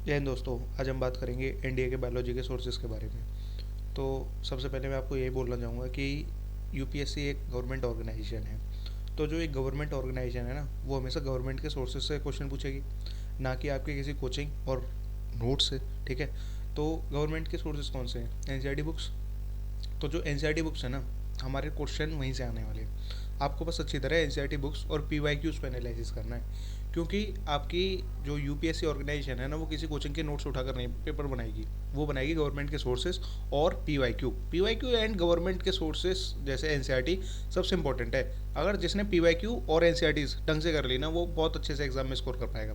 जय हिंद दोस्तों। आज हम बात करेंगे एनडीए के बायोलॉजी के सोर्सेज के बारे में। तो सबसे पहले मैं आपको यही बोलना चाहूँगा कि यूपीएससी एक गवर्नमेंट ऑर्गेनाइजेशन है। तो जो एक गवर्नमेंट ऑर्गेनाइजेशन है ना, वो हमेशा गवर्नमेंट के सोर्सेज से क्वेश्चन पूछेगी, ना कि आपके किसी कोचिंग और नोट से। ठीक है। तो गवर्नमेंट के सोर्सेज कौन से हैं? NCERT books. तो जो एनसीईआरटी बुक्स है ना, हमारे क्वेश्चन वहीं से आने वाले हैं। आपको बस अच्छी तरह एनसीईआरटी बुक्स और पीवाईक्यूज को एनालिसिस करना है, क्योंकि आपकी जो यूपीएससी ऑर्गेनाइजेशन है ना, वो किसी कोचिंग के नोट्स उठाकर नहीं पेपर बनाएगी। वो बनाएगी गवर्नमेंट के सोर्सेज और पीवाईक्यू एंड गवर्नमेंट के सोर्सेज जैसे एनसीईआरटी सबसे इंपॉर्टेंट है। अगर जिसने पीवाईक्यू और एनसीईआरटी ढंग से कर ली ना, वो बहुत अच्छे से एग्जाम में स्कोर कर पाएगा।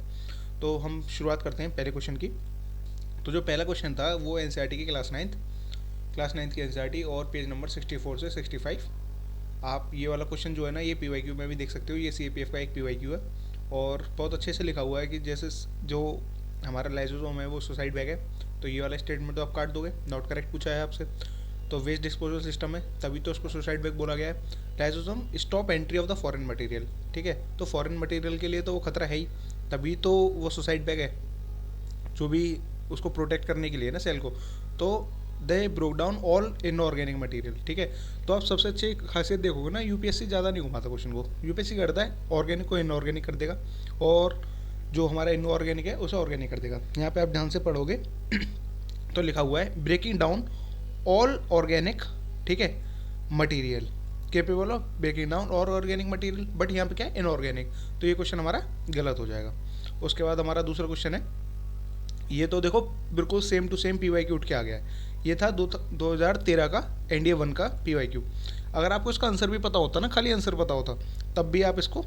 तो हम शुरुआत करते हैं पहले क्वेश्चन की। तो जो पहला क्वेश्चन था वो एनसीईआरटी की क्लास नाइन्थ की एनसीईआरटी और पेज नंबर 64 से 65। आप ये वाला क्वेश्चन जो है ना, ये पीवाईक्यू में भी देख सकते हो। ये सीएपीएफ का एक पीवाईक्यू है और बहुत अच्छे से लिखा हुआ है कि जैसे जो हमारा लाइसोसोम है वो सुसाइड बैग है, तो ये वाला स्टेटमेंट तो आप काट दोगे। नॉट करेक्ट पूछा है आपसे। तो वेस्ट डिस्पोजल सिस्टम है, तभी तो उसको सुसाइड बैग बोला गया है। Lysosome stop entry of the foreign material. ठीक है, तो फॉरेन मटेरियल के लिए तो वो खतरा है ही, तभी तो वो सुसाइड बैग है, जो भी उसको प्रोटेक्ट करने के लिए ना सेल को। तो they broke down all inorganic material. ठीक है। तो आप सबसे अच्छी खासियत देखोगे ना, यूपीएससी ज़्यादा नहीं घुमाता क्वेश्चन को। यूपीएससी करता है ऑर्गेनिक को इनऑर्गेनिक कर देगा, और जो हमारा इनऑर्गेनिक है उसे ऑर्गेनिक कर देगा। यहाँ पे आप ध्यान से पढ़ोगे तो लिखा हुआ है ब्रेकिंग डाउन ऑल ऑर्गेनिक, ठीक है, material, capable of breaking down और ऑर्गेनिक मटीरियल। बट यहाँ पे क्या है, इनऑर्गेनिक। तो ये क्वेश्चन हमारा गलत हो जाएगा। उसके बाद हमारा दूसरा क्वेश्चन है, ये तो देखो बिल्कुल सेम टू सेम पीवाईक्यू उठ के आ गया है। ये था 2013 का एनडीए 1 का पीवाईक्यू। अगर आपको इसका आंसर भी पता होता ना, खाली आंसर पता होता, तब भी आप इसको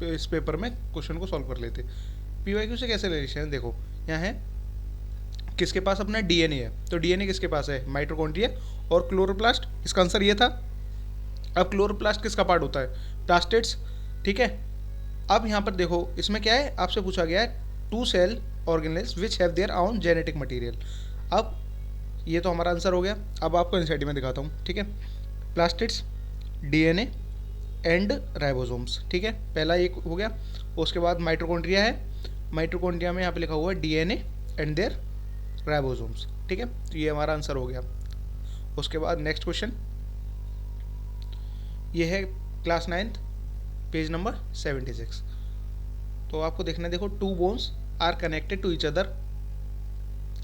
इस पेपर में क्वेश्चन को सॉल्व कर लेते। पीवाईक्यू से कैसे रिलेशन है देखो, यहाँ है किसके पास अपना डीएनए है, तो डीएनए किसके पास है, माइटोकॉन्ड्रिया और क्लोरोप्लास्ट। इसका आंसर ये था। अब क्लोरोप्लास्ट किसका पार्ट होता है, प्लास्टिड्स। ठीक है। अब यहाँ पर देखो, इसमें क्या है, आपसे पूछा गया है two cell organelles which have their own genetic material. अब ये तो हमारा आंसर हो गया। अब आपको एनसीईआरटी में दिखाता हूँ। ठीक है। Plastids, DNA and ribosomes. ठीक है, पहला एक हो गया। उसके बाद माइटोकॉन्ड्रिया है, माइटोकॉन्ड्रिया में यहाँ पे लिखा हुआ है डीएनए एंड देयर राइबोसोम्स। ठीक है, तो ये हमारा आंसर हो गया। उसके बाद नेक्स्ट क्वेश्चन, ये है क्लास 9 पेज नंबर 76। तो आपको देखना है, देखो two bones are connected to each other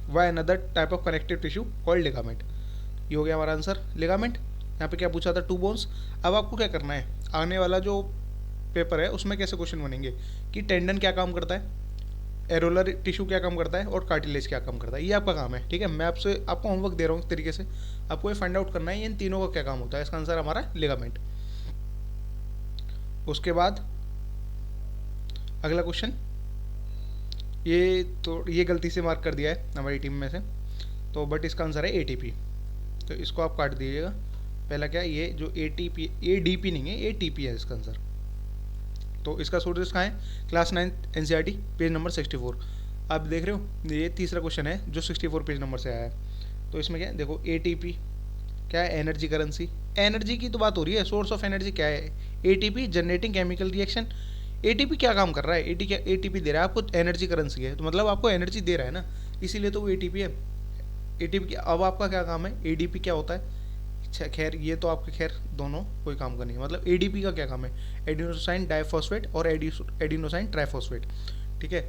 by another type of connective tissue called ligament. ये हो गया हमारा आंसर, लिगामेंट। यहाँ पे क्या पूछा था, टू बोन्स। अब आपको क्या करना है, आने वाला जो पेपर है उसमें कैसे क्वेश्चन बनेंगे कि टेंडन क्या काम करता है, एरोलर टिश्यू क्या काम करता है और कार्टिलेज क्या काम करता है। ये आपका काम है। ठीक है, मैं आपको होमवर्क दे रहा हूँ इस तरीके से, आपको ये फाइंड आउट करना है इन तीनों का क्या काम होता है। इसका आंसर हमारा लिगामेंट। उसके बाद अगला क्वेश्चन, ये गलती से मार्क कर दिया है हमारी टीम में से, तो बट इसका आंसर है एटीपी। तो इसको आप काट दीजिएगा। पहला क्या है, ये जो एटीपी, एडीपी नहीं है, एटीपी है इसका आंसर। तो इसका सोर्सेस कहाँ है, क्लास 9 एनसीईआरटी पेज नंबर 64। आप देख रहे हो, ये तीसरा क्वेश्चन है जो 64 पेज नंबर से आया है। तो इसमें क्या है, देखो एटीपी क्या है, एनर्जी करेंसी। एनर्जी की तो बात हो रही है, सोर्स ऑफ एनर्जी क्या है, ATP generating chemical reaction. ATP क्या काम कर रहा है, एटीपी दे रहा है आपको, एनर्जी करेंसी है, तो मतलब आपको एनर्जी दे रहा है ना, इसीलिए तो वो एटीपी है। एटीपी अब आपका क्या काम है, एडीपी क्या होता है। खैर ये तो आपके खैर दोनों कोई काम का नहीं है। मतलब एडीपी का क्या काम है, एडिनोसाइन डाइफॉस्फेट और एडिनोसाइन ट्राइफॉस्फेट। ठीक है,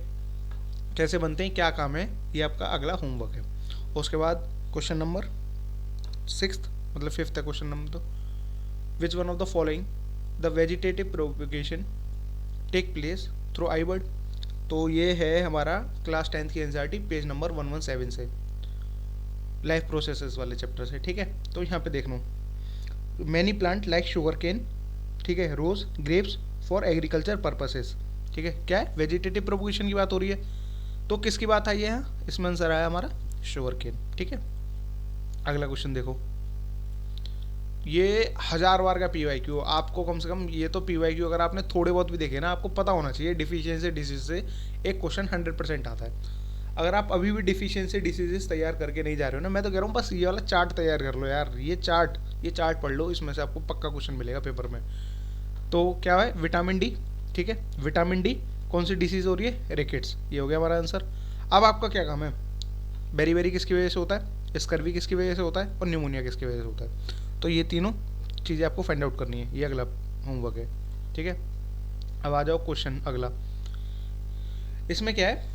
कैसे बनते हैं, क्या काम है, ये आपका अगला होमवर्क है। उसके बाद क्वेश्चन नंबर 6, मतलब 5th है क्वेश्चन नंबर। तो which one of the following the vegetative propagation take place through eye bud. तो ये है हमारा क्लास 10th की एनसीईआरटी पेज नंबर 117 से, लाइफ प्रोसेसेस वाले चैप्टर से। ठीक है, तो यहाँ पे देख लो, many plant like sugar cane, ठीक है, rose, grapes for agriculture purposes. ठीक है, क्या है, वेजिटेटिव प्रोपोगेशन की बात हो रही है। तो किसकी बात आई है यहाँ, इसमें आंसर आया हमारा शुगर केन। ठीक है, अगला क्वेश्चन देखो, ये 1000 बार का पीवाईक्यू आपको कम से कम, ये तो पीवाईक्यू अगर आपने थोड़े बहुत भी देखे ना, आपको पता होना चाहिए डिफिशियंसी डिसीज से एक क्वेश्चन 100% आता है। अगर आप अभी भी डिफिशियंसी डिसीजेस तैयार करके नहीं जा रहे हो ना, मैं तो कह रहा हूँ बस ये वाला चार्ट तैयार कर लो यार, ये चार्ट पढ़ लो, इसमें से आपको पक्का क्वेश्चन मिलेगा पेपर में। तो क्या है, विटामिन डी। ठीक है, विटामिन डी कौन सी डिसीज हो रही है? रिकेट्स। ये हो गया हमारा आंसर। अब आपका क्या काम है? बेरी किसकी वजह से होता है, स्कर्वी किसकी वजह से होता है, और न्यूमोनिया किसकी वजह से होता है। तो ये तीनों चीज़ें आपको फाइंड आउट करनी है, ये अगला होमवर्क है, ठीक है। अब आ जाओ क्वेश्चन अगला। इसमें क्या है,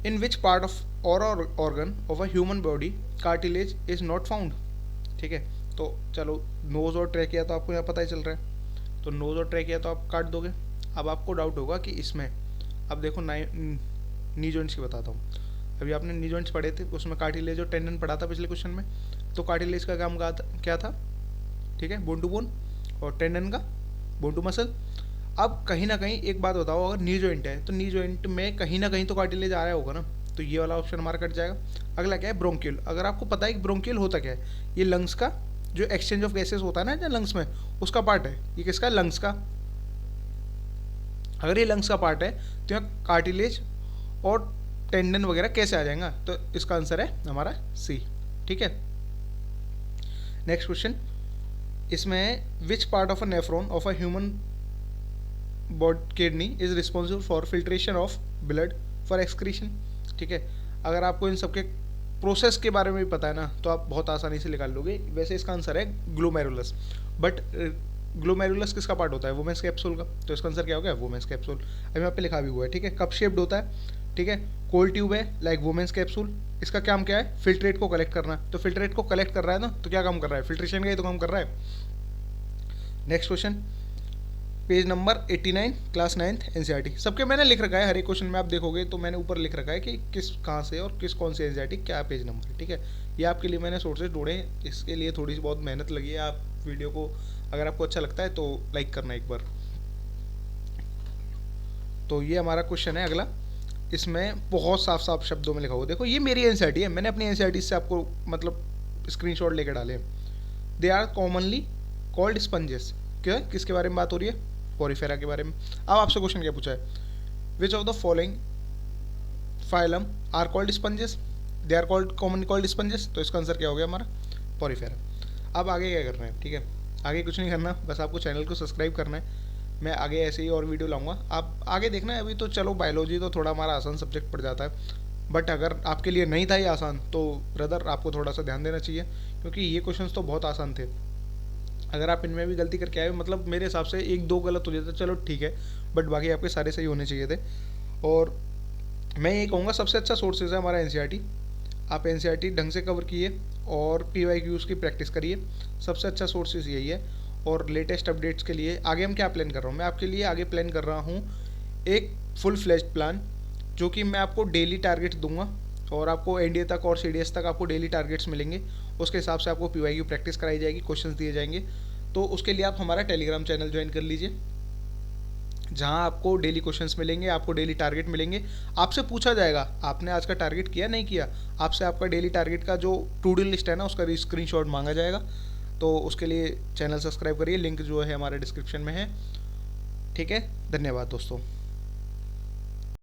इन विच पार्ट ऑफ और organ of a human body cartilage is not found, ठीक है। तो चलो नोज और ट्रैकिया तो आपको यहाँ पता ही चल रहा है, तो नोज और ट्रैकिया तो आप काट दोगे। अब आपको डाउट होगा कि इसमें, अब देखो नी जॉइंट्स की बताता हूँ। अभी आपने नी जॉइंट्स पढ़े थे, उसमें कार्टिलेज और टेंडन पढ़ा था पिछले क्वेश्चन में। तो कार्टिलेज का काम क्या था, ठीक है, बोन टू बोन, और टेंडन का बोन टू मसल। अब कहीं ना कहीं एक बात बताओ, अगर नी जॉइंट है तो नी जॉइंट में कहीं ना कहीं तो कार्टिलेज आ रहा होगा ना, तो ये वाला ऑप्शन हमारा कट जाएगा। अगला क्या है, ब्रोंकियल। अगर आपको पता है कि ब्रोंकियल होता क्या है, ये लंग्स का जो एक्सचेंज ऑफ गैसेस होता है ना लंग्स में, उसका पार्ट है। ये किसका? लंग्स का। अगर ये लंग्स का पार्ट है तो यहाँ कार्टिलेज और टेंडन वगैरह कैसे आ जाएगा? तो इसका आंसर है हमारा सी, ठीक है। नेक्स्ट क्वेश्चन, इसमें which part of a nephron of a human body kidney is responsible for filtration of blood for excretion, ठीक है। अगर आपको इन सबके प्रोसेस के बारे में भी पता है ना, तो आप बहुत आसानी से निकाल लोगे। वैसे इसका आंसर है ग्लोमेरुलस, बट ग्लोमेरुलस किसका पार्ट होता है? वुमेन्स कैप्सूल का। तो इसका आंसर क्या हो गया? Women's capsule. अभी यहाँ पे लिखा भी हुआ है, ठीक है। कप शेप्ड होता है, ठीक है। कोल्ड ट्यूब है लाइक वुमेन्स कैप्सूल। इसका काम क्या है? फिल्ट्रेट को कलेक्ट करना। तो फिल्ट्रेट को कलेक्ट कर रहा है ना, तो क्या काम कर रहा है? फिल्ट्रेशन का ही तो काम कर रहा है। Next question, page number 89, class 9th NCERT. सबके मैंने लिख रखा है, हर एक क्वेश्चन में आप देखोगे तो मैंने ऊपर लिख रखा है कि किस कहाँ से और किस कौन से एनसीईआरटी क्या पेज नंबर है, ठीक है। ये आपके लिए मैंने सोर्सेज ढूंढे, इसके लिए थोड़ी सी बहुत मेहनत लगी है। आप वीडियो को अगर आपको अच्छा लगता है तो लाइक करना एक बार। तो ये हमारा क्वेश्चन है अगला। इसमें बहुत साफ साफ शब्दों में लिखा हुआ, देखो ये मेरी एनसीईआरटी है, मैंने अपनी एनसीईआरटी से आपको मतलब स्क्रीनशॉट लेकर डाले। They are commonly called sponges. क्या, किसके बारे में बात हो रही है? पोरीफेरा के बारे में। अब आपसे क्वेश्चन क्या पूछा है, which of the following phylum are called sponges? They are called commonly called sponges. तो इसका आंसर क्या हो गया हमारा? पोरीफेरा। अब आगे क्या करना है, ठीक है, आगे कुछ नहीं करना, बस आपको चैनल को सब्सक्राइब करना है। मैं आगे ऐसे ही और वीडियो लाऊंगा, आप आगे देखना है। अभी तो चलो बायोलॉजी तो थोड़ा हमारा आसान सब्जेक्ट पड़ जाता है, बट अगर आपके लिए नहीं था ये आसान तो ब्रदर आपको थोड़ा सा ध्यान देना चाहिए, क्योंकि ये क्वेश्चंस तो बहुत आसान थे। अगर आप इनमें भी गलती करके आए, मतलब मेरे हिसाब से एक दो गलत हो जाता चलो ठीक है, बट बाकी आपके सारे सही होने चाहिए थे। और मैं ये कहूँगा सबसे अच्छा सोर्सेज है हमारा एनसीईआरटी। आप एनसीईआरटी ढंग से कवर किए और पीवाईक्यूज़ की प्रैक्टिस करिए, सबसे अच्छा सोर्सेज यही है। और लेटेस्ट अपडेट्स के लिए आगे हम क्या प्लान कर रहा हूँ, मैं आपके लिए आगे प्लान कर रहा हूँ एक फुल फ्लेज्ड प्लान, जो कि मैं आपको डेली टारगेट्स दूंगा और आपको एनडीए तक और सीडीएस तक आपको डेली टारगेट्स मिलेंगे। उसके हिसाब से आपको पीवाईक्यू प्रैक्टिस कराई जाएगी, क्वेश्चंस दिए जाएंगे। तो उसके लिए आप हमारा टेलीग्राम चैनल ज्वाइन कर लीजिए, जहां आपको डेली क्वेश्चंस मिलेंगे, आपको डेली टारगेट मिलेंगे। आपसे पूछा जाएगा आपने आज का टारगेट किया नहीं किया, आपसे आपका डेली टारगेट का जो टू डू लिस्ट है ना उसका स्क्रीनशॉट मांगा जाएगा। तो उसके लिए चैनल सब्सक्राइब करिए, लिंक जो है हमारे डिस्क्रिप्शन में है, ठीक है। धन्यवाद दोस्तों।